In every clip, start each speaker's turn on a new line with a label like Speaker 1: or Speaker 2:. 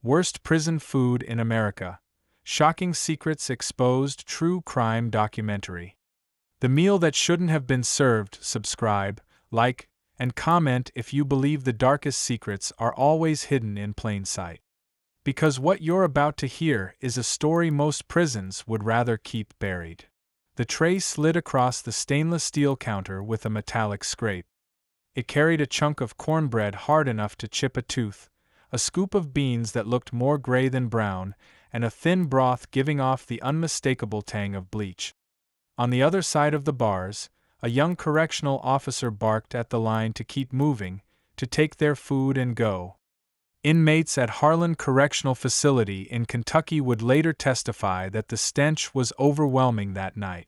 Speaker 1: Worst prison food in America. Shocking secrets exposed. True crime documentary. The meal that shouldn't have been served. Subscribe, like, and comment if you believe the darkest secrets are always hidden in plain sight. Because what you're about to hear is a story most prisons would rather keep buried. The tray slid across the stainless steel counter with a metallic scrape. It carried a chunk of cornbread hard enough to chip a tooth, a scoop of beans that looked more gray than brown, and a thin broth giving off the unmistakable tang of bleach. On the other side of the bars, a young correctional officer barked at the line to keep moving, to take their food and go. Inmates at Harlan Correctional Facility in Kentucky would later testify that the stench was overwhelming that night.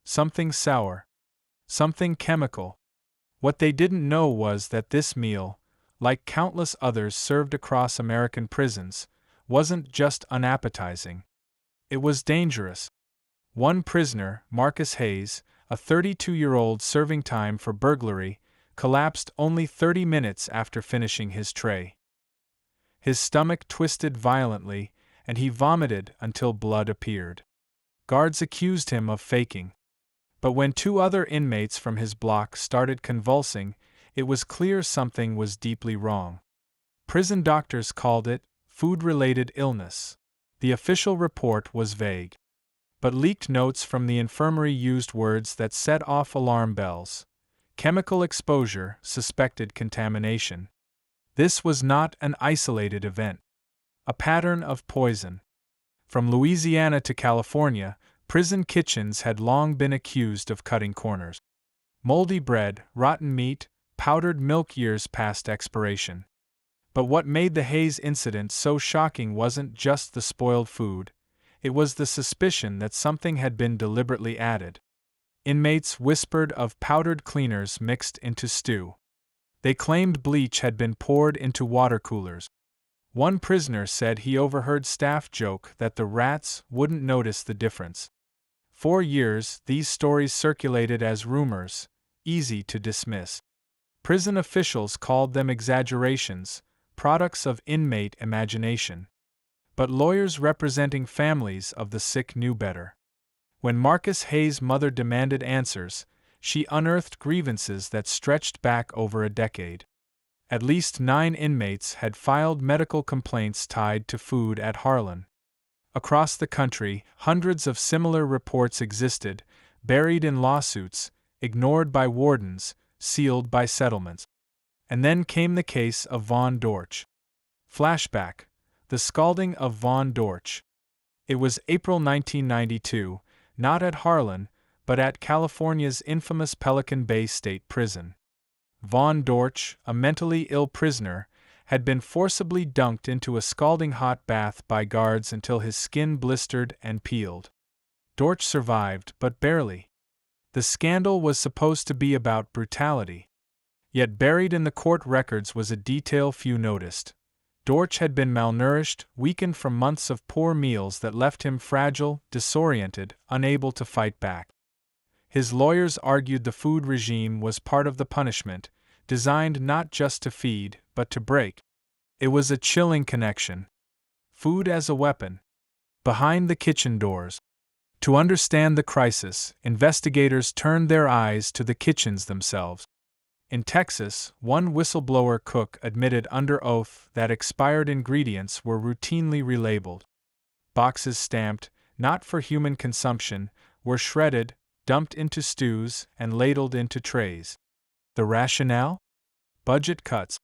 Speaker 1: Something sour. Something chemical. What they didn't know was that this meal, like countless others served across American prisons, wasn't just unappetizing. It was dangerous. One prisoner, Marcus Hayes, a 32-year-old serving time for burglary, collapsed only 30 minutes after finishing his tray. His stomach twisted violently, and he vomited until blood appeared. Guards accused him of faking. But when two other inmates from his block started convulsing, it was clear something was deeply wrong. Prison doctors called it food-related illness. The official report was vague. But leaked notes from the infirmary used words that set off alarm bells. Chemical exposure, suspected contamination. This was not an isolated event. A pattern of poison. From Louisiana to California, prison kitchens had long been accused of cutting corners. Moldy bread, rotten meat, powdered milk years past expiration. But what made the Hayes incident so shocking wasn't just the spoiled food, it was the suspicion that something had been deliberately added. Inmates whispered of powdered cleaners mixed into stew. They claimed bleach had been poured into water coolers. One prisoner said he overheard staff joke that the rats wouldn't notice the difference. For years, these stories circulated as rumors, easy to dismiss. Prison officials called them exaggerations, products of inmate imagination. But lawyers representing families of the sick knew better. When Marcus Hayes' mother demanded answers, she unearthed grievances that stretched back over a decade. At least 9 inmates had filed medical complaints tied to food at Harlan. Across the country, hundreds of similar reports existed, buried in lawsuits, ignored by wardens, sealed by settlements. And then came the case of Von Dorch. Flashback: the scalding of Von Dorch. It was April 1992, not at Harlan, but at California's infamous Pelican Bay State Prison. Von Dorch, a mentally ill prisoner, had been forcibly dunked into a scalding hot bath by guards until his skin blistered and peeled. Dorch survived, but barely. The scandal was supposed to be about brutality. Yet buried in the court records was a detail few noticed. Dorch had been malnourished, weakened from months of poor meals that left him fragile, disoriented, unable to fight back. His lawyers argued the food regime was part of the punishment, designed not just to feed, but to break. It was a chilling connection. Food as a weapon. Behind the kitchen doors. To understand the crisis, investigators turned their eyes to the kitchens themselves. In Texas, one whistleblower cook admitted under oath that expired ingredients were routinely relabeled. Boxes stamped, not for human consumption, were shredded, dumped into stews, and ladled into trays. The rationale? Budget cuts.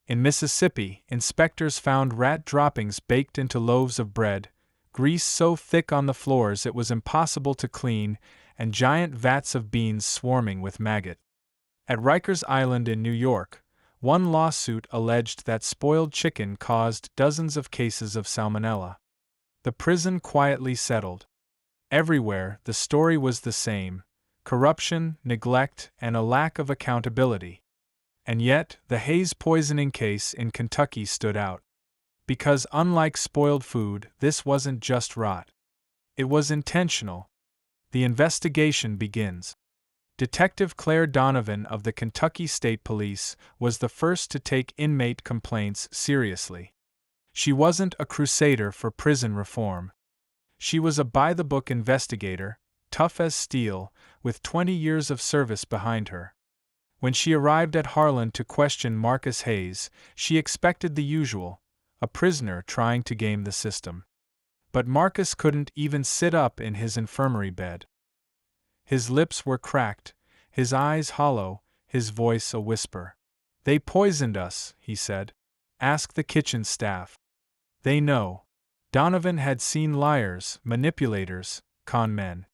Speaker 1: In Mississippi, inspectors found rat droppings baked into loaves of bread, grease so thick on the floors it was impossible to clean, and giant vats of beans swarming with maggot. At Rikers Island in New York, one lawsuit alleged that spoiled chicken caused dozens of cases of salmonella. The prison quietly settled. Everywhere, the story was the same: corruption, neglect, and a lack of accountability. And yet, the Hayes poisoning case in Kentucky stood out. Because unlike spoiled food, this wasn't just rot. It was intentional. The investigation begins. Detective Claire Donovan of the Kentucky State Police was the first to take inmate complaints seriously. She wasn't a crusader for prison reform. She was a by-the-book investigator, tough as steel, with 20 years of service behind her. When she arrived at Harlan to question Marcus Hayes, she expected the usual, a prisoner trying to game the system. But Marcus couldn't even sit up in his infirmary bed. His lips were cracked, his eyes hollow, his voice a whisper. "They poisoned us," he said. "Ask the kitchen staff. They know." Donovan had seen liars, manipulators, con men.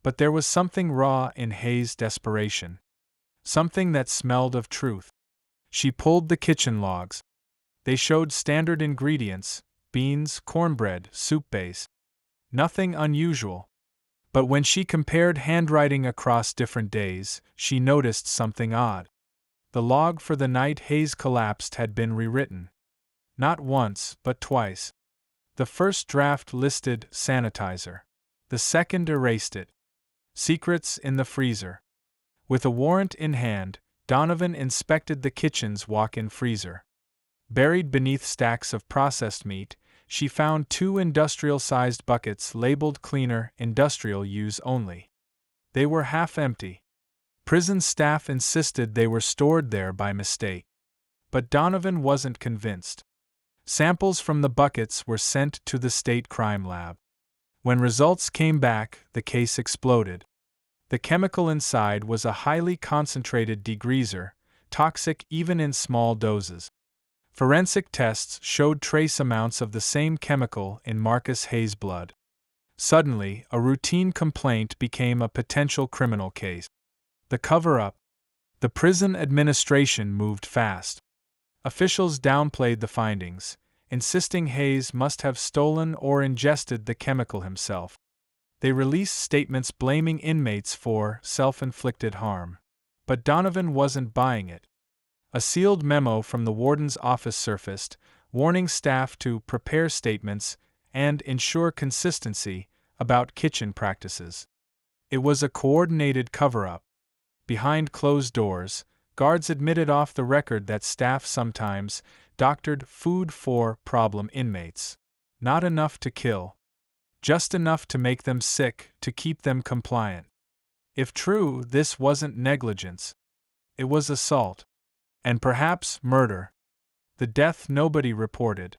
Speaker 1: But there was something raw in Hayes' desperation. Something that smelled of truth. She pulled the kitchen logs. They showed standard ingredients: beans, cornbread, soup base. Nothing unusual. But when she compared handwriting across different days, she noticed something odd. The log for the night Hayes collapsed had been rewritten. Not once, but twice. The first draft listed sanitizer. The second erased it. Secrets in the freezer. With a warrant in hand, Donovan inspected the kitchen's walk-in freezer. Buried beneath stacks of processed meat, she found 2 industrial-sized buckets labeled cleaner, industrial use only. They were half empty. Prison staff insisted they were stored there by mistake. But Donovan wasn't convinced. Samples from the buckets were sent to the state crime lab. When results came back, the case exploded. The chemical inside was a highly concentrated degreaser, toxic even in small doses. Forensic tests showed trace amounts of the same chemical in Marcus Hayes' blood. Suddenly, a routine complaint became a potential criminal case. The cover-up. The prison administration moved fast. Officials downplayed the findings, insisting Hayes must have stolen or ingested the chemical himself. They released statements blaming inmates for self-inflicted harm. But Donovan wasn't buying it. A sealed memo from the warden's office surfaced, warning staff to prepare statements and ensure consistency about kitchen practices. It was a coordinated cover-up. Behind closed doors, guards admitted off the record that staff sometimes doctored food for problem inmates. Not enough to kill. Just enough to make them sick, to keep them compliant. If true, this wasn't negligence. It was assault. And perhaps murder. The death nobody reported.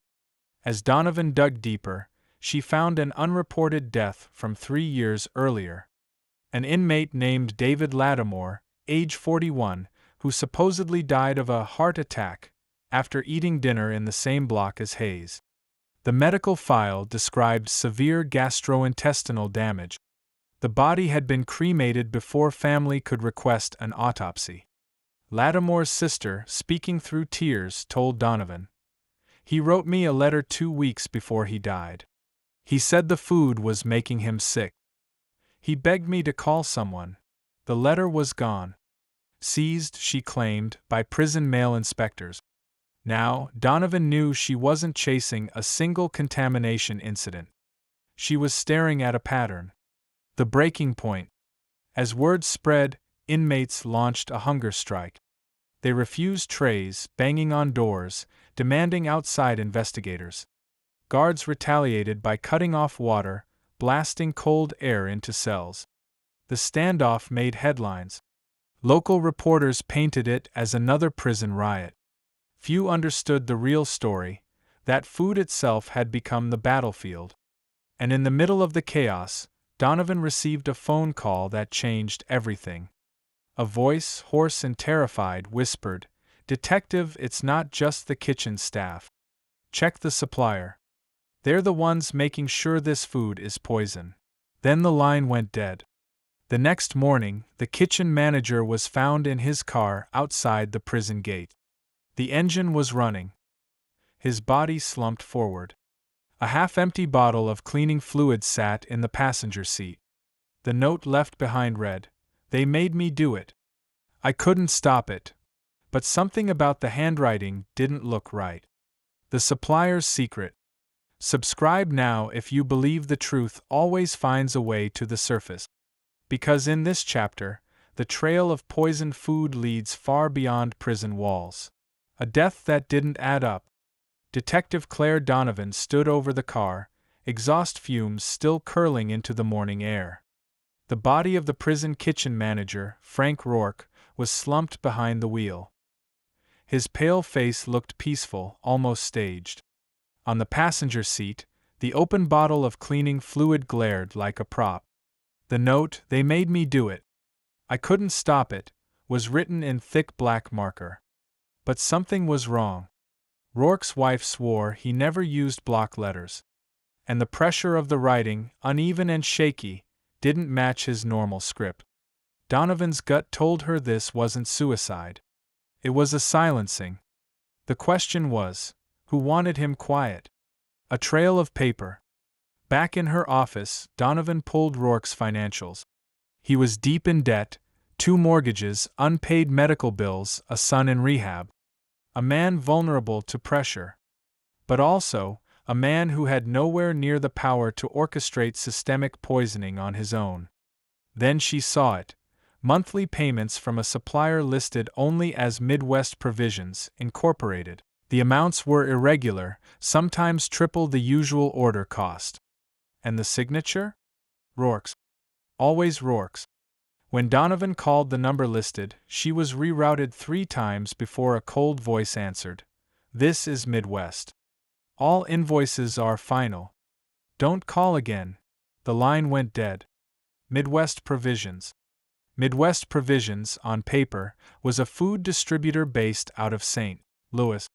Speaker 1: As Donovan dug deeper, she found an unreported death from 3 years earlier. An inmate named David Lattimore, age 41, who supposedly died of a heart attack after eating dinner in the same block as Hayes. The medical file described severe gastrointestinal damage. The body had been cremated before family could request an autopsy. Lattimore's sister, speaking through tears, told Donovan, "He wrote me a letter 2 weeks before he died. He said the food was making him sick. He begged me to call someone. The letter was gone. Seized," she claimed, by prison mail inspectors. Now, Donovan knew she wasn't chasing a single contamination incident. She was staring at a pattern. The breaking point. As word spread, inmates launched a hunger strike. They refused trays, banging on doors, demanding outside investigators. Guards retaliated by cutting off water, blasting cold air into cells. The standoff made headlines. Local reporters painted it as another prison riot. Few understood the real story, that food itself had become the battlefield. And in the middle of the chaos, Donovan received a phone call that changed everything. A voice, hoarse and terrified, whispered, "Detective, it's not just the kitchen staff. Check the supplier. They're the ones making sure this food is poison." Then the line went dead. The next morning, the kitchen manager was found in his car outside the prison gate. The engine was running. His body slumped forward. A half-empty bottle of cleaning fluid sat in the passenger seat. The note left behind read, "They made me do it. I couldn't stop it." But something about the handwriting didn't look right. The supplier's secret. Subscribe now if you believe the truth always finds a way to the surface. Because in this chapter, the trail of poisoned food leads far beyond prison walls. A death that didn't add up. Detective Claire Donovan stood over the car, exhaust fumes still curling into the morning air. The body of the prison kitchen manager, Frank Rourke, was slumped behind the wheel. His pale face looked peaceful, almost staged. On the passenger seat, the open bottle of cleaning fluid glared like a prop. The note, "They made me do it. I couldn't stop it," was written in thick black marker. But something was wrong. Rourke's wife swore he never used block letters. And the pressure of the writing, uneven and shaky, didn't match his normal script. Donovan's gut told her this wasn't suicide. It was a silencing. The question was, who wanted him quiet? A trail of paper. Back in her office, Donovan pulled Rourke's financials. He was deep in debt, 2 mortgages, unpaid medical bills, a son in rehab. A man vulnerable to pressure. But also, a man who had nowhere near the power to orchestrate systemic poisoning on his own. Then she saw it. Monthly payments from a supplier listed only as Midwest Provisions, Incorporated. The amounts were irregular, sometimes triple the usual order cost. And the signature? Rourke's. Always Rourke's. When Donovan called the number listed, she was rerouted 3 times before a cold voice answered. "This is Midwest. All invoices are final. Don't call again." The line went dead. Midwest Provisions. Midwest Provisions, on paper, was a food distributor based out of St. Louis.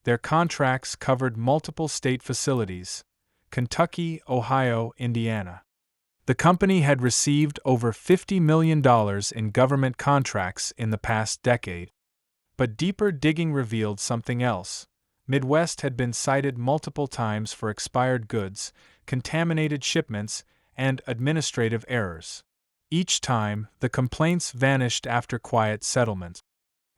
Speaker 1: Their contracts covered multiple state facilities: Kentucky, Ohio, Indiana. The company had received over $50 million in government contracts in the past decade. But deeper digging revealed something else. Midwest had been cited multiple times for expired goods, contaminated shipments, and administrative errors. Each time, the complaints vanished after quiet settlement.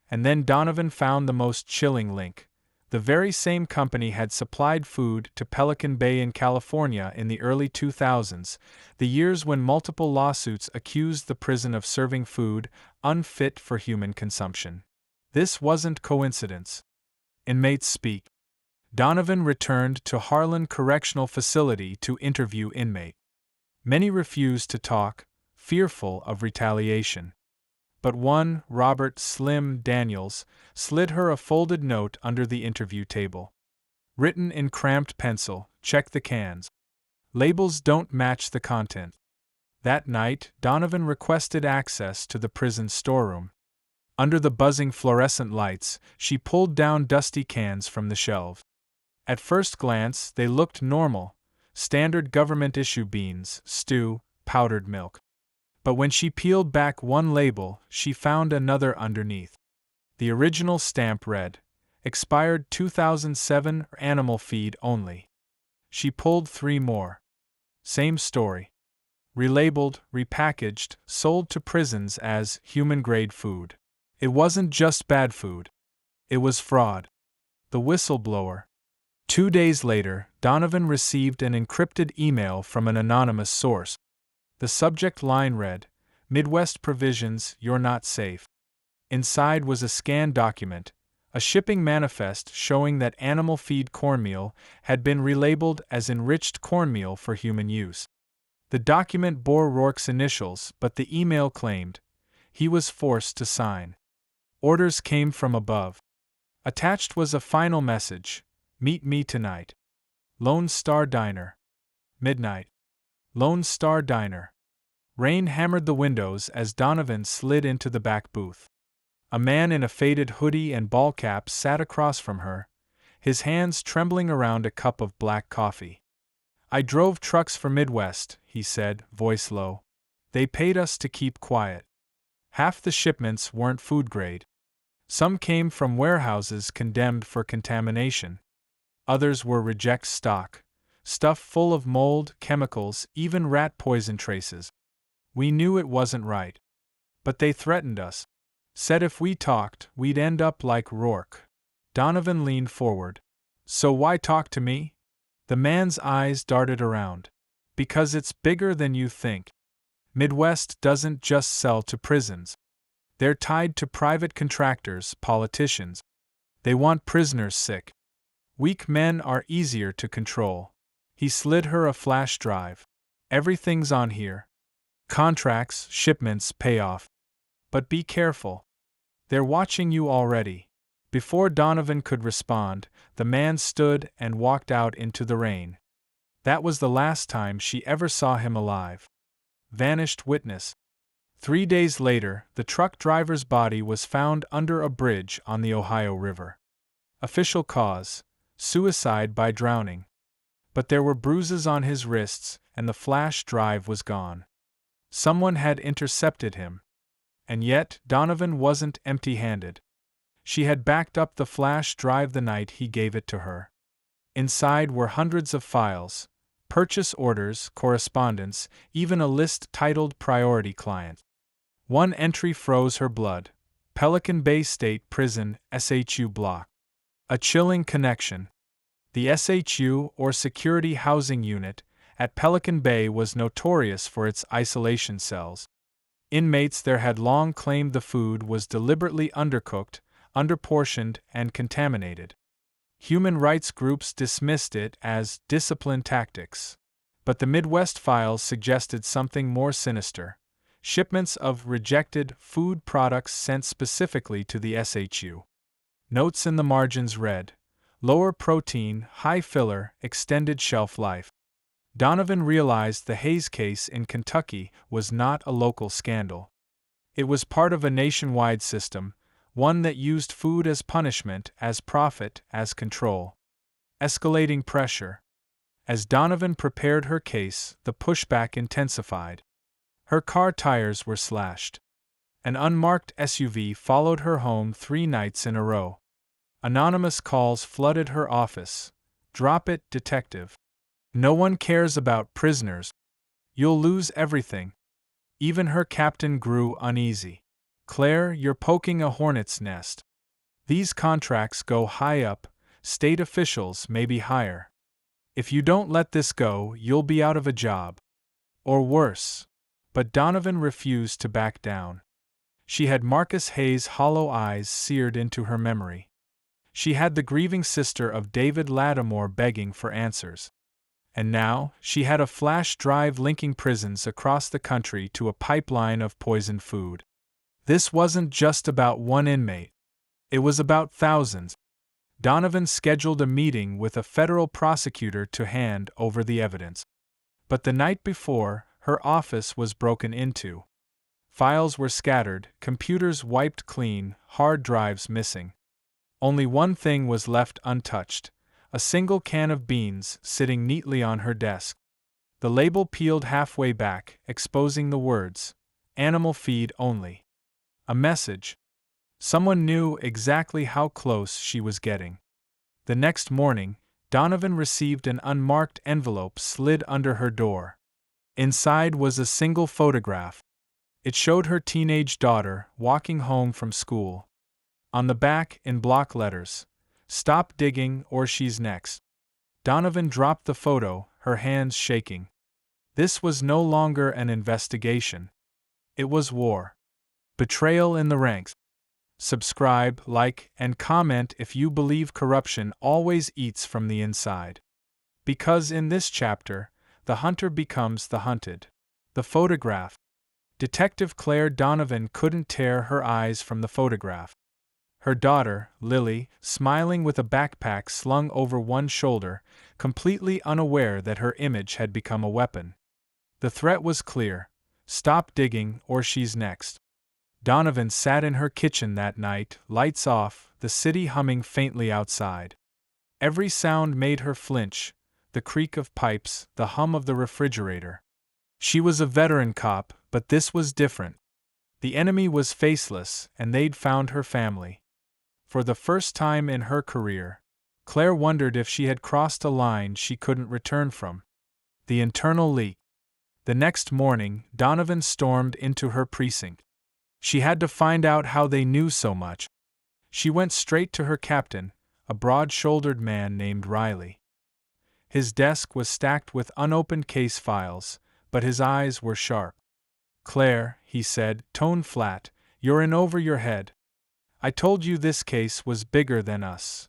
Speaker 1: And then Donovan found the most chilling link. The very same company had supplied food to Pelican Bay in California in the early 2000s, the years when multiple lawsuits accused the prison of serving food unfit for human consumption. This wasn't coincidence. Inmates speak. Donovan returned to Harlan Correctional Facility to interview inmate. Many refused to talk, fearful of retaliation. But one, Robert "Slim" Daniels, slid her a folded note under the interview table. Written in cramped pencil, "Check the cans. Labels don't match the content." That night, Donovan requested access to the prison storeroom. Under the buzzing fluorescent lights, she pulled down dusty cans from the shelves. At first glance, they looked normal: standard government-issue beans, stew, powdered milk. But when she peeled back one label, she found another underneath. The original stamp read, "Expired 2007, animal feed only." She pulled 3 more. Same story. Relabeled, repackaged, sold to prisons as human-grade food. It wasn't just bad food. It was fraud. The whistleblower. 2 days later, Donovan received an encrypted email from an anonymous source. The subject line read, "Midwest Provisions, you're not safe." Inside was a scanned document, a shipping manifest showing that animal feed cornmeal had been relabeled as enriched cornmeal for human use. The document bore Rourke's initials, but the email claimed he was forced to sign. Orders came from above. Attached was a final message: "Meet me tonight. Lone Star Diner. Midnight. Lone Star Diner." Rain hammered the windows as Donovan slid into the back booth. A man in a faded hoodie and ball cap sat across from her, his hands trembling around a cup of black coffee. "I drove trucks for Midwest," he said, voice low. "They paid us to keep quiet. Half the shipments weren't food grade. Some came from warehouses condemned for contamination. Others were reject stock, stuff full of mold, chemicals, even rat poison traces. We knew it wasn't right. But they threatened us. Said if we talked, we'd end up like Rourke." Donovan leaned forward. "So why talk to me?" The man's eyes darted around. "Because it's bigger than you think. Midwest doesn't just sell to prisons. They're tied to private contractors, politicians. They want prisoners sick. Weak men are easier to control. He slid her a flash drive. Everything's on here. Contracts, shipments, payoff. But be careful. They're watching you already. Before Donovan could respond, the man stood and walked out into the rain. That was the last time she ever saw him alive. Vanished witness. 3 days later, the truck driver's body was found under a bridge on the Ohio River. Official cause: suicide by drowning. But there were bruises on his wrists, and the flash drive was gone. Someone had intercepted him. And yet, Donovan wasn't empty-handed. She had backed up the flash drive the night he gave it to her. Inside were hundreds of files, purchase orders, correspondence, even a list titled Priority Client. One entry froze her blood: Pelican Bay State Prison, SHU Block. A chilling connection. The SHU, or Security Housing Unit, at Pelican Bay was notorious for its isolation cells. Inmates there had long claimed the food was deliberately undercooked, underportioned, and contaminated. Human rights groups dismissed it as discipline tactics. But the Midwest files suggested something more sinister: shipments of rejected food products sent specifically to the SHU. Notes in the margins read, "Lower protein, high filler, extended shelf life." Donovan realized the Hayes case in Kentucky was not a local scandal. It was part of a nationwide system, one that used food as punishment, as profit, as control. Escalating pressure. As Donovan prepared her case, the pushback intensified. Her car tires were slashed. An unmarked SUV followed her home 3 nights in a row. Anonymous calls flooded her office. "Drop it, detective. No one cares about prisoners. You'll lose everything." Even her captain grew uneasy. "Claire, you're poking a hornet's nest. These contracts go high up, state officials maybe higher. If you don't let this go, you'll be out of a job. Or worse." But Donovan refused to back down. She had Marcus Hayes' hollow eyes seared into her memory. She had the grieving sister of David Lattimore begging for answers. And now, she had a flash drive linking prisons across the country to a pipeline of poisoned food. This wasn't just about one inmate. It was about thousands. Donovan scheduled a meeting with a federal prosecutor to hand over the evidence. But the night before, her office was broken into. Files were scattered, computers wiped clean, hard drives missing. Only one thing was left untouched: a single can of beans sitting neatly on her desk. The label peeled halfway back, exposing the words, "Animal feed only." A message. Someone knew exactly how close she was getting. The next morning, Donovan received an unmarked envelope slid under her door. Inside was a single photograph. It showed her teenage daughter walking home from school. On the back, in block letters, "Stop digging or she's next." Donovan dropped the photo, her hands shaking. This was no longer an investigation. It was war. Betrayal in the ranks. Subscribe, like, and comment if you believe corruption always eats from the inside. Because in this chapter, the hunter becomes the hunted. The photograph. Detective Claire Donovan couldn't tear her eyes from the photograph. Her daughter, Lily, smiling with a backpack slung over one shoulder, completely unaware that her image had become a weapon. The threat was clear: stop digging or she's next. Donovan sat in her kitchen that night, lights off, the city humming faintly outside. Every sound made her flinch: the creak of pipes, the hum of the refrigerator. She was a veteran cop, but this was different. The enemy was faceless, and they'd found her family. For the first time in her career, Claire wondered if she had crossed a line she couldn't return from. The internal leak. The next morning, Donovan stormed into her precinct. She had to find out how they knew so much. She went straight to her captain, a broad-shouldered man named Riley. His desk was stacked with unopened case files, but his eyes were sharp. "Claire," he said, tone flat, "you're in over your head. I told you this case was bigger than us.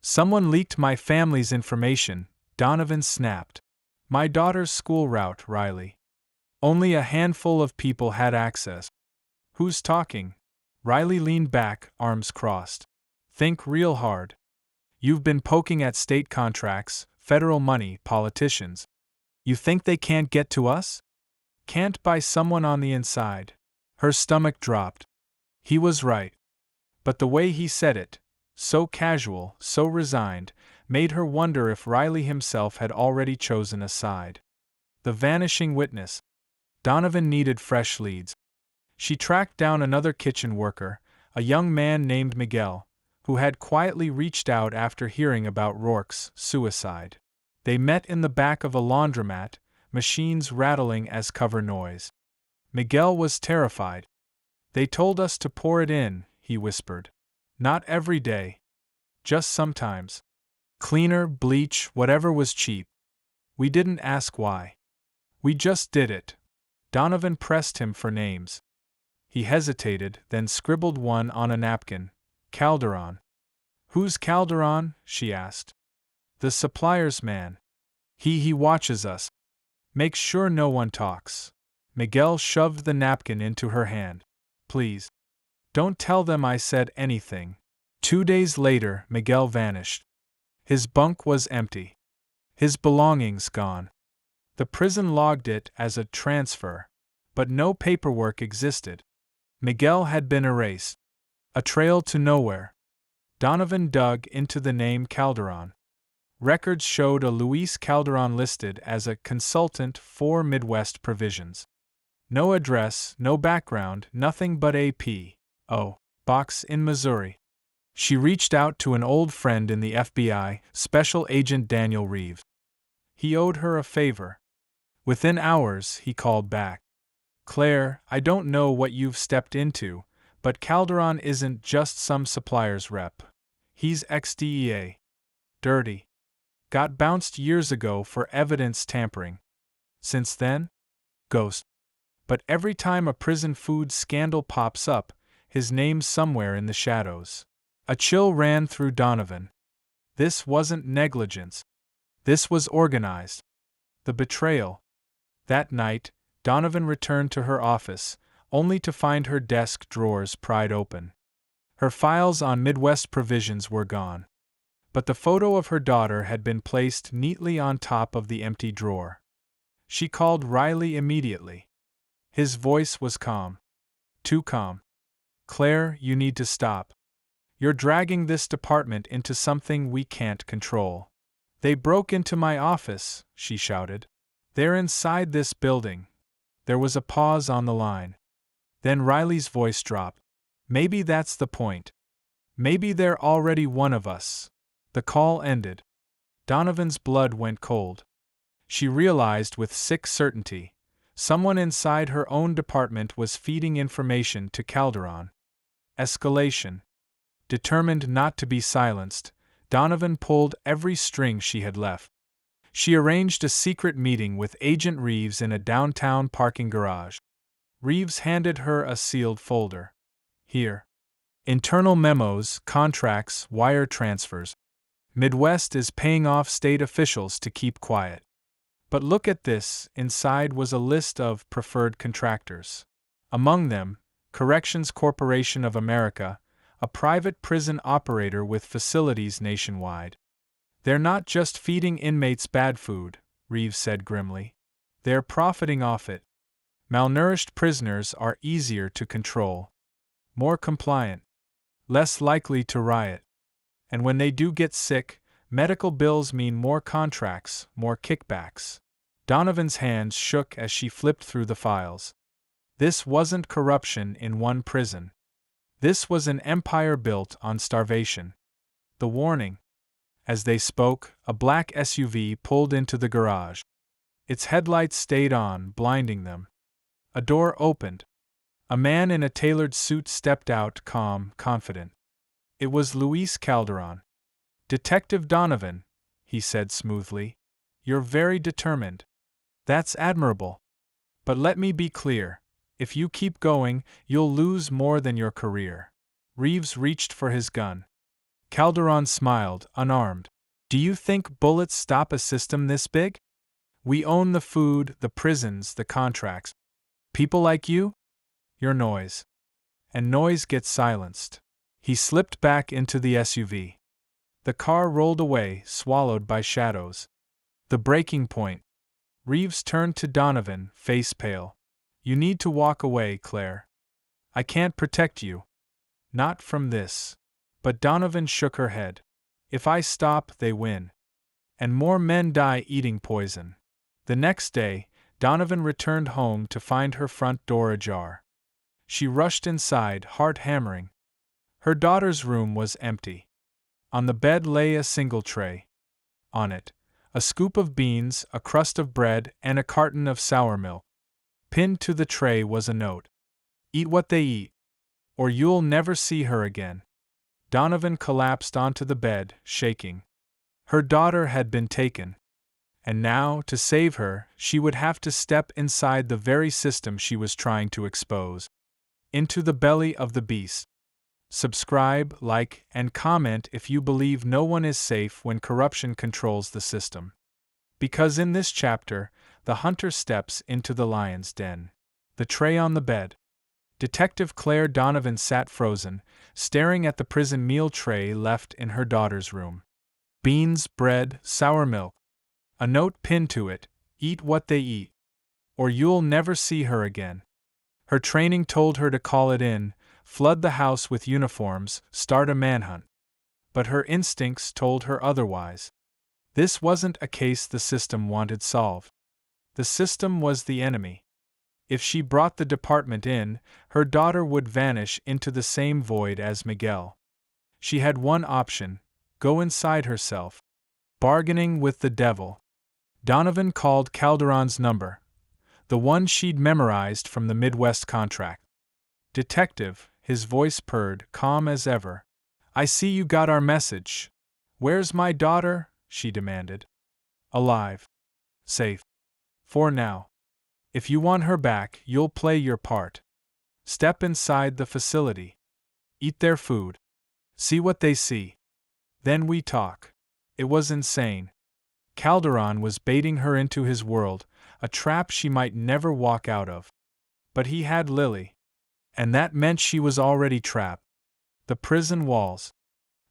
Speaker 1: Someone leaked my family's information, Donovan snapped. My daughter's school route, Riley. Only a handful of people had access. Who's talking? Riley leaned back, arms crossed. Think real hard. You've been poking at state contracts, federal money, politicians. You think they can't get to us? Can't by someone on the inside. Her stomach dropped. He was right. But the way he said it, so casual, so resigned, made her wonder if Riley himself had already chosen a side. The vanishing witness. Donovan needed fresh leads. She tracked down another kitchen worker, a young man named Miguel, who had quietly reached out after hearing about Rourke's suicide. They met in the back of a laundromat, machines rattling as cover noise. Miguel was terrified. They told us to pour it in, he whispered. Not every day. Just sometimes. Cleaner, bleach, whatever was cheap. We didn't ask why. We just did it. Donovan pressed him for names. He hesitated, then scribbled one on a napkin. Calderon. Who's Calderon? She asked. The supplier's man. He watches us. Makes sure no one talks. Miguel shoved the napkin into her hand. Please. Don't tell them I said anything. 2 days later, Miguel vanished. His bunk was empty. His belongings gone. The prison logged it as a transfer, but no paperwork existed. Miguel had been erased. A trail to nowhere. Donovan dug into the name Calderon. Records showed a Luis Calderon listed as a consultant for Midwest Provisions. No address, no background, nothing but a P.O. box in Missouri. She reached out to an old friend in the FBI, Special Agent Daniel Reeves. He owed her a favor. Within hours, he called back. Claire, I don't know what you've stepped into, but Calderon isn't just some supplier's rep. He's ex-DEA. Dirty. Got bounced years ago for evidence tampering. Since then? Ghost. But every time a prison food scandal pops up, his name's somewhere in the shadows. A chill ran through Donovan. This wasn't negligence. This was organized. The betrayal. That night, Donovan returned to her office, only to find her desk drawers pried open. Her files on Midwest Provisions were gone. But the photo of her daughter had been placed neatly on top of the empty drawer. She called Riley immediately. His voice was calm. Too calm. Claire, you need to stop. You're dragging this department into something we can't control. They broke into my office, she shouted. They're inside this building. There was a pause on the line. Then Riley's voice dropped. Maybe that's the point. Maybe they're already one of us. The call ended. Donovan's blood went cold. She realized with sick certainty, someone inside her own department was feeding information to Calderon. Escalation. Determined not to be silenced, Donovan pulled every string she had left. She arranged a secret meeting with Agent Reeves in a downtown parking garage. Reeves handed her a sealed folder. Here. Internal memos, contracts, wire transfers. Midwest is paying off state officials to keep quiet. But look at this, inside was a list of preferred contractors. Among them, Corrections Corporation of America, a private prison operator with facilities nationwide. They're not just feeding inmates bad food, Reeves said grimly. They're profiting off it. Malnourished prisoners are easier to control. More compliant. Less likely to riot. And when they do get sick, medical bills mean more contracts, more kickbacks. Donovan's hands shook as she flipped through the files. This wasn't corruption in one prison. This was an empire built on starvation. The warning. As they spoke, a black SUV pulled into the garage. Its headlights stayed on, blinding them. A door opened. A man in a tailored suit stepped out, calm, confident. It was Luis Calderon. Detective Donovan, he said smoothly. You're very determined. That's admirable. But let me be clear. If you keep going, you'll lose more than your career. Reeves reached for his gun. Calderon smiled, unarmed. Do you think bullets stop a system this big? We own the food, the prisons, the contracts. People like you? Your noise. And noise gets silenced. He slipped back into the SUV. The car rolled away, swallowed by shadows. The breaking point. Reeves turned to Donovan, face pale. You need to walk away, Claire. I can't protect you. Not from this. But Donovan shook her head. If I stop, they win. And more men die eating poison. The next day, Donovan returned home to find her front door ajar. She rushed inside, heart hammering. Her daughter's room was empty. On the bed lay a single tray. On it, a scoop of beans, a crust of bread, and a carton of sour milk. Pinned to the tray was a note. Eat what they eat, or you'll never see her again. Donovan collapsed onto the bed, shaking. Her daughter had been taken. And now, to save her, she would have to step inside the very system she was trying to expose. Into the belly of the beast. Subscribe, like, and comment if you believe no one is safe when corruption controls the system. Because in this chapter, the hunter steps into the lion's den. The tray on the bed. Detective Claire Donovan sat frozen, staring at the prison meal tray left in her daughter's room. Beans, bread, sour milk. A note pinned to it, eat what they eat, or you'll never see her again. Her training told her to call it in, flood the house with uniforms, start a manhunt. But her instincts told her otherwise. This wasn't a case the system wanted solved. The system was the enemy. If she brought the department in, her daughter would vanish into the same void as Miguel. She had one option: go inside herself. Bargaining with the devil. Donovan called Calderon's number, the one she'd memorized from the Midwest contract. Detective, his voice purred, calm as ever. I see you got our message. Where's my daughter? She demanded. Alive. Safe. For now. If you want her back, you'll play your part. Step inside the facility. Eat their food. See what they see. Then we talk. It was insane. Calderon was baiting her into his world, a trap she might never walk out of. But he had Lily. And that meant she was already trapped. The prison walls.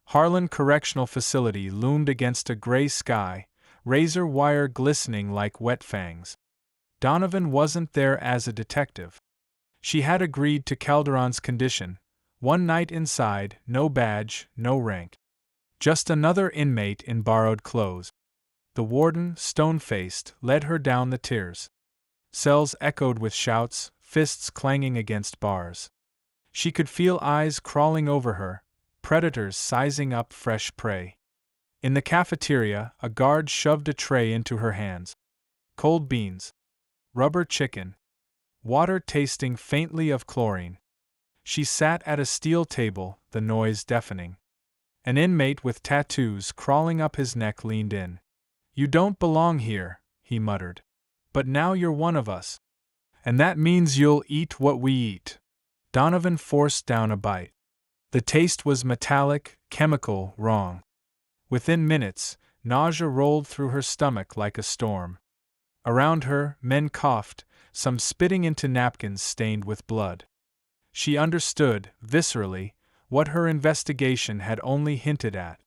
Speaker 1: Harlan Correctional Facility loomed against a gray sky, razor wire glistening like wet fangs. Donovan wasn't there as a detective. She had agreed to Calderon's condition: one night inside, no badge, no rank. Just another inmate in borrowed clothes. The warden, stone-faced, led her down the tiers. Cells echoed with shouts, fists clanging against bars. She could feel eyes crawling over her, predators sizing up fresh prey. In the cafeteria, a guard shoved a tray into her hands. Cold beans. Rubber chicken. Water tasting faintly of chlorine. She sat at a steel table, the noise deafening. An inmate with tattoos crawling up his neck leaned in. You don't belong here, he muttered. But now you're one of us. And that means you'll eat what we eat. Donovan forced down a bite. The taste was metallic, chemical, wrong. Within minutes, nausea rolled through her stomach like a storm. Around her, men coughed, some spitting into napkins stained with blood. She understood, viscerally, what her investigation had only hinted at.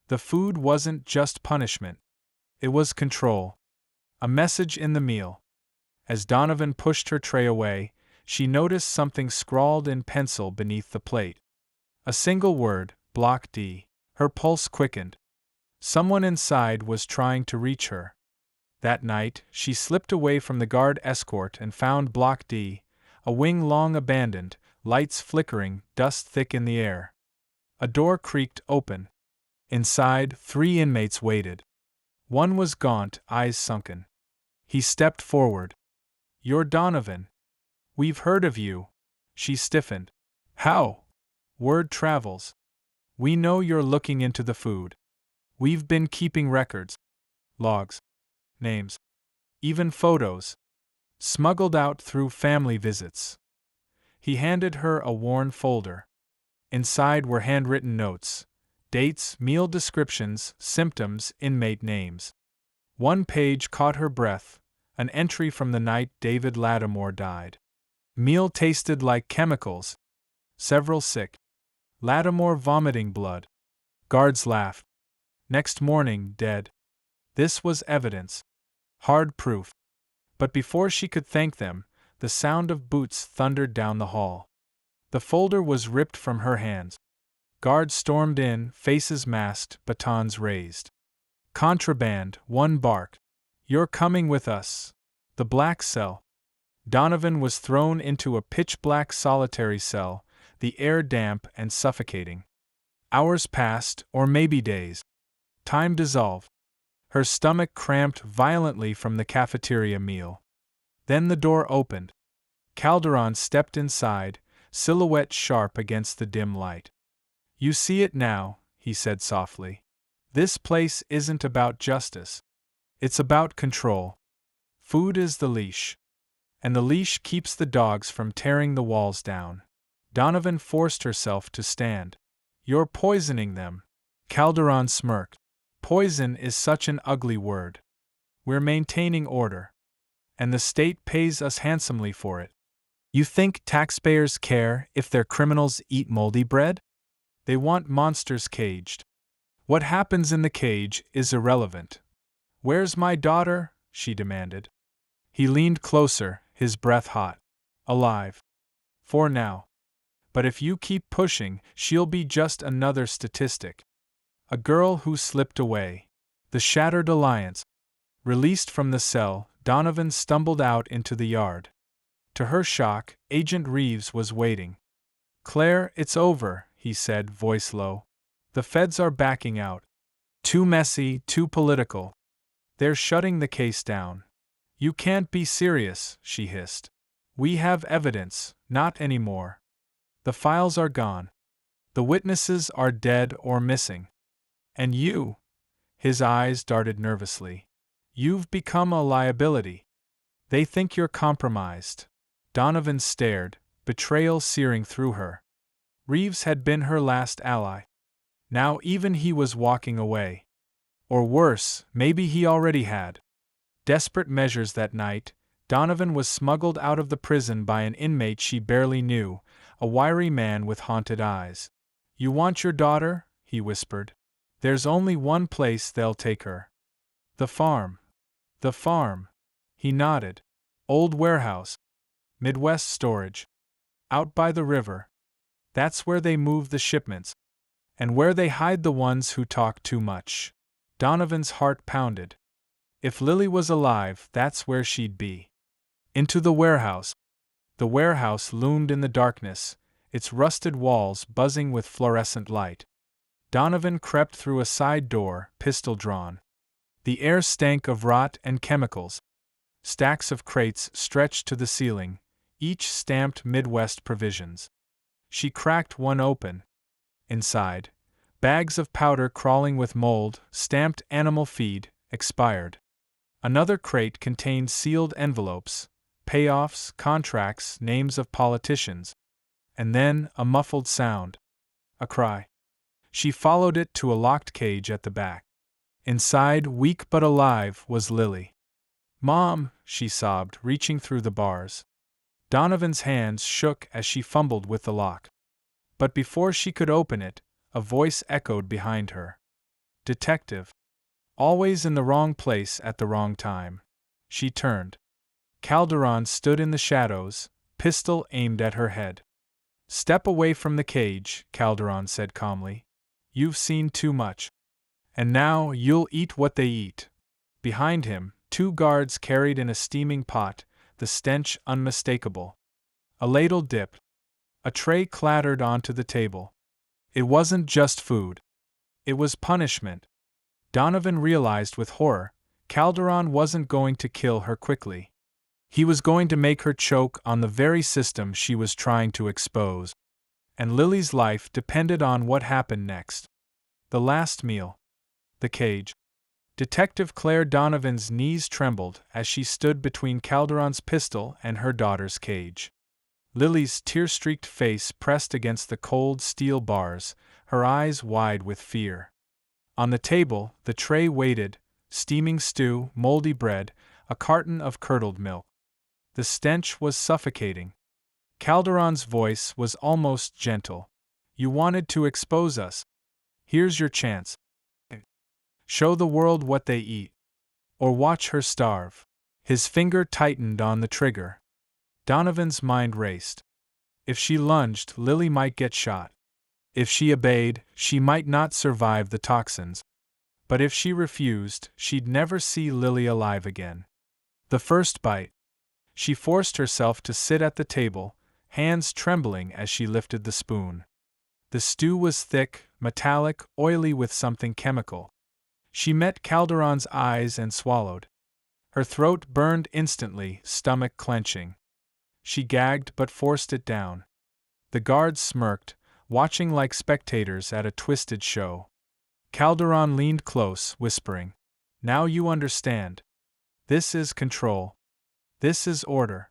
Speaker 1: The food wasn't just punishment. It was control. A message in the meal. As Donovan pushed her tray away, she noticed something scrawled in pencil beneath the plate. A single word, Block D. Her pulse quickened. Someone inside was trying to reach her. That night, she slipped away from the guard escort and found Block D, a wing long abandoned, lights flickering, dust thick in the air. A door creaked open. Inside, 3 inmates waited. One was gaunt, eyes sunken. He stepped forward. You're Donovan. We've heard of you. She stiffened. How? Word travels. We know you're looking into the food. We've been keeping records. Logs. Names. Even photos. Smuggled out through family visits. He handed her a worn folder. Inside were handwritten notes. dates, meal descriptions, symptoms, inmate names. One page caught her breath, an entry from the night David Lattimore died. Meal tasted like chemicals. Several sick. Lattimore vomiting blood. Guards laughed. Next morning, dead. This was evidence. Hard proof. But before she could thank them, the sound of boots thundered down the hall. The folder was ripped from her hands. Guards stormed in, faces masked, batons raised. Contraband, one bark. You're coming with us. The black cell. Donovan was thrown into a pitch-black solitary cell, the air damp and suffocating. Hours passed, or maybe days. Time dissolved. Her stomach cramped violently from the cafeteria meal. Then the door opened. Calderon stepped inside, silhouette sharp against the dim light. You see it now, he said softly. This place isn't about justice. It's about control. Food is the leash. And the leash keeps the dogs from tearing the walls down. Donovan forced herself to stand. You're poisoning them. Calderon smirked. Poison is such an ugly word. We're maintaining order. And the state pays us handsomely for it. You think taxpayers care if their criminals eat moldy bread? They want monsters caged. What happens in the cage is irrelevant. Where's my daughter? She demanded. He leaned closer, his breath hot. Alive. For now. But if you keep pushing, she'll be just another statistic. A girl who slipped away. The shattered alliance. Released from the cell, Donovan stumbled out into the yard. To her shock, Agent Reeves was waiting. Claire, it's over, he said, voice low. The feds are backing out. Too messy, too political. They're shutting the case down. You can't be serious, she hissed. We have evidence, not anymore. The files are gone. The witnesses are dead or missing. And you? His eyes darted nervously. You've become a liability. They think you're compromised. Donovan stared, betrayal searing through her. Reeves had been her last ally. Now even he was walking away. Or worse, maybe he already had. Desperate measures that night, Donovan was smuggled out of the prison by an inmate she barely knew, a wiry man with haunted eyes. You want your daughter? He whispered. There's only one place they'll take her. The farm. The farm. He nodded. Old warehouse. Midwest storage. Out by the river. That's where they move the shipments. And where they hide the ones who talk too much. Donovan's heart pounded. If Lily was alive, that's where she'd be. Into the warehouse. The warehouse loomed in the darkness, its rusted walls buzzing with fluorescent light. Donovan crept through a side door, pistol drawn. The air stank of rot and chemicals. Stacks of crates stretched to the ceiling, each stamped Midwest provisions. She cracked one open. Inside, bags of powder crawling with mold, stamped animal feed, expired. Another crate contained sealed envelopes, payoffs, contracts, names of politicians. And then, a muffled sound. A cry. She followed it to a locked cage at the back. Inside, weak but alive, was Lily. Mom, she sobbed, reaching through the bars. Donovan's hands shook as she fumbled with the lock. But before she could open it, a voice echoed behind her. Detective. Always in the wrong place at the wrong time. She turned. Calderon stood in the shadows, pistol aimed at her head. Step away from the cage, Calderon said calmly. You've seen too much. And now you'll eat what they eat. Behind him, 2 guards carried in a steaming pot, the stench unmistakable. A ladle dipped. A tray clattered onto the table. It wasn't just food. It was punishment. Donovan realized with horror, Calderon wasn't going to kill her quickly. He was going to make her choke on the very system she was trying to expose. And Lily's life depended on what happened next. The last meal. The cage. Detective Claire Donovan's knees trembled as she stood between Calderon's pistol and her daughter's cage. Lily's tear-streaked face pressed against the cold steel bars, her eyes wide with fear. On the table, the tray waited: steaming stew, moldy bread, a carton of curdled milk. The stench was suffocating. Calderon's voice was almost gentle. "You wanted to expose us. Here's your chance. Show the world what they eat. Or watch her starve." His finger tightened on the trigger. Donovan's mind raced. If she lunged, Lily might get shot. If she obeyed, she might not survive the toxins. But if she refused, she'd never see Lily alive again. The first bite. She forced herself to sit at the table, hands trembling as she lifted the spoon. The stew was thick, metallic, oily with something chemical. She met Calderon's eyes and swallowed. Her throat burned instantly, stomach clenching. She gagged but forced it down. The guards smirked, watching like spectators at a twisted show. Calderon leaned close, whispering, "Now you understand. This is control. This is order.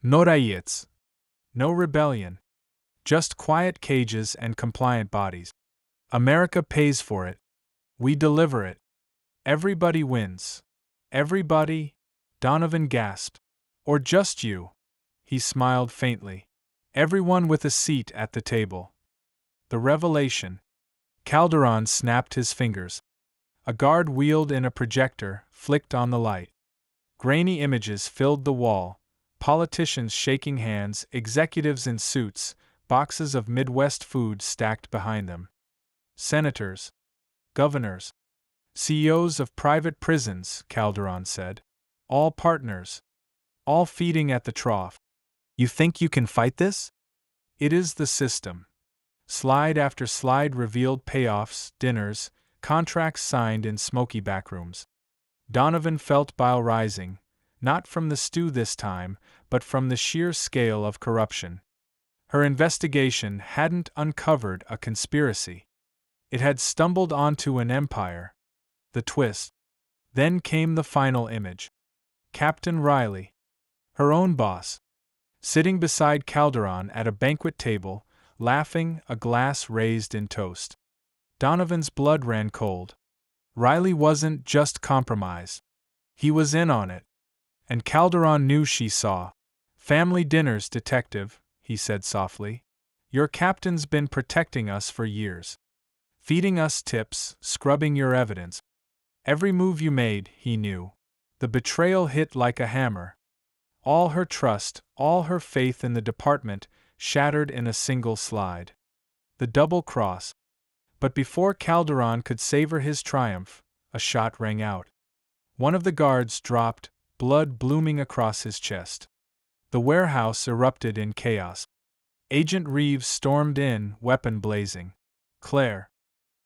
Speaker 1: No riots. No rebellion. Just quiet cages and compliant bodies. America pays for it. We deliver it. Everybody wins." "Everybody?" Donovan gasped. "Or just you?" He smiled faintly. "Everyone with a seat at the table." The revelation. Calderon snapped his fingers. A guard wheeled in a projector, flicked on the light. Grainy images filled the wall: politicians shaking hands, executives in suits, boxes of Midwest food stacked behind them. Senators. Governors. CEOs of private prisons, Calderon said. All partners. All feeding at the trough. "You think you can fight this?" "It is the system." Slide after slide revealed payoffs, dinners, contracts signed in smoky backrooms. Donovan felt bile rising, not from the stew this time, but from the sheer scale of corruption. Her investigation hadn't uncovered a conspiracy. It had stumbled onto an empire. The twist. Then came the final image. Captain Riley. Her own boss. Sitting beside Calderon at a banquet table, laughing, a glass raised in toast. Donovan's blood ran cold. Riley wasn't just compromised. He was in on it. And Calderon knew she saw. "Family dinners, detective," he said softly. "Your captain's been protecting us for years. Feeding us tips, scrubbing your evidence. Every move you made, he knew." The betrayal hit like a hammer. All her trust, all her faith in the department, shattered in a single slide. The double cross. But before Calderon could savor his triumph, a shot rang out. One of the guards dropped, blood blooming across his chest. The warehouse erupted in chaos. Agent Reeves stormed in, weapon blazing. "Claire!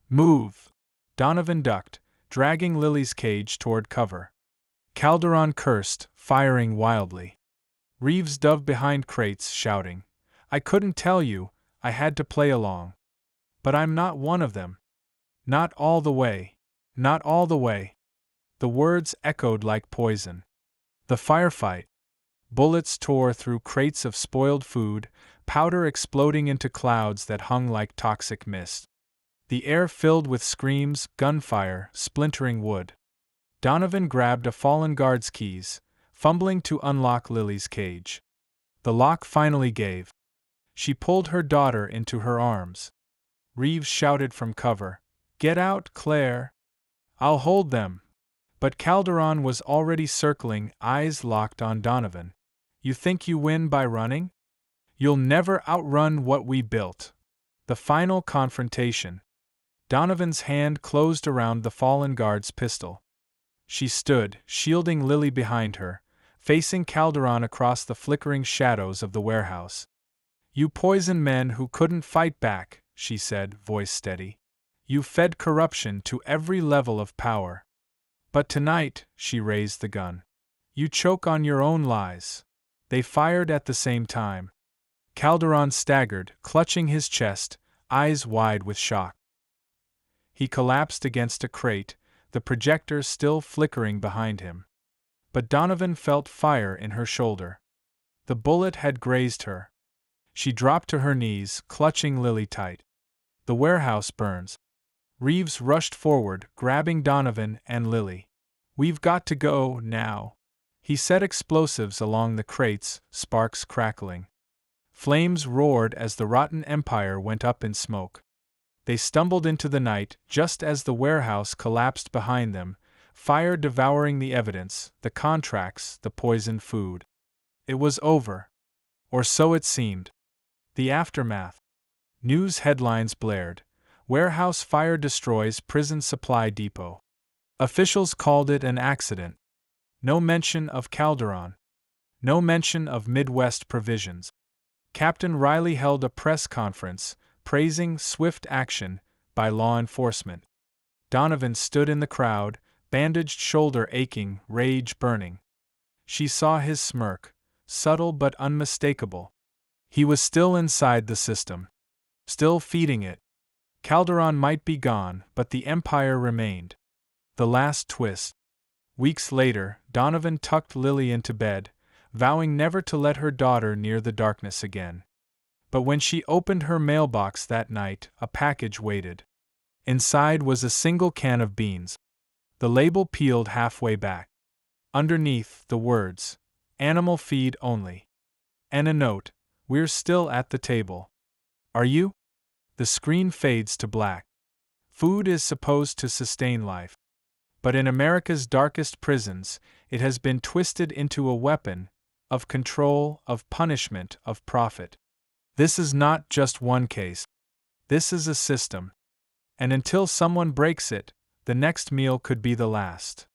Speaker 1: Move!" Donovan ducked, dragging Lily's cage toward cover. Calderon cursed, firing wildly. Reeves dove behind crates, shouting, "I couldn't tell you, I had to play along. But I'm not one of them. Not all the way. Not all the way." The words echoed like poison. The firefight. Bullets tore through crates of spoiled food, powder exploding into clouds that hung like toxic mist. The air filled with screams, gunfire, splintering wood. Donovan grabbed a fallen guard's keys, fumbling to unlock Lily's cage. The lock finally gave. She pulled her daughter into her arms. Reeves shouted from cover, "Get out, Claire! I'll hold them!" But Calderon was already circling, eyes locked on Donovan. "You think you win by running? You'll never outrun what we built." The final confrontation. Donovan's hand closed around the fallen guard's pistol. She stood, shielding Lily behind her, facing Calderon across the flickering shadows of the warehouse. "You poisoned men who couldn't fight back," she said, voice steady. "You fed corruption to every level of power. But tonight," she raised the gun, "you choke on your own lies." They fired at the same time. Calderon staggered, clutching his chest, eyes wide with shock. He collapsed against a crate, the projector still flickering behind him. But Donovan felt fire in her shoulder. The bullet had grazed her. She dropped to her knees, clutching Lily tight. The warehouse burns. Reeves rushed forward, grabbing Donovan and Lily. We've got to go, now. He set explosives along the crates, sparks crackling. Flames roared as the rotten empire went up in smoke. They stumbled into the night just as the warehouse collapsed behind them, fire devouring the evidence, the contracts, the poisoned food. It was over. Or so it seemed. The aftermath. News headlines blared. Warehouse fire destroys prison supply depot. Officials called it an accident. No mention of Calderon. No mention of Midwest provisions. Captain Riley held a press conference, praising swift action by law enforcement. Donovan stood in the crowd, bandaged shoulder aching, rage burning. She saw his smirk, subtle but unmistakable. He was still inside the system. Still feeding it. Calderon might be gone, but the empire remained. The last twist. Weeks later, Donovan tucked Lily into bed, vowing never to let her daughter near the darkness again. But when she opened her mailbox that night, a package waited. Inside was a single can of beans. The label peeled halfway back. Underneath, the words, "Animal feed only." And a note, "We're still at the table. Are you?" The screen fades to black. Food is supposed to sustain life. But in America's darkest prisons, it has been twisted into a weapon of control, of punishment, of profit. This is not just one case. This is a system. And until someone breaks it, the next meal could be the last.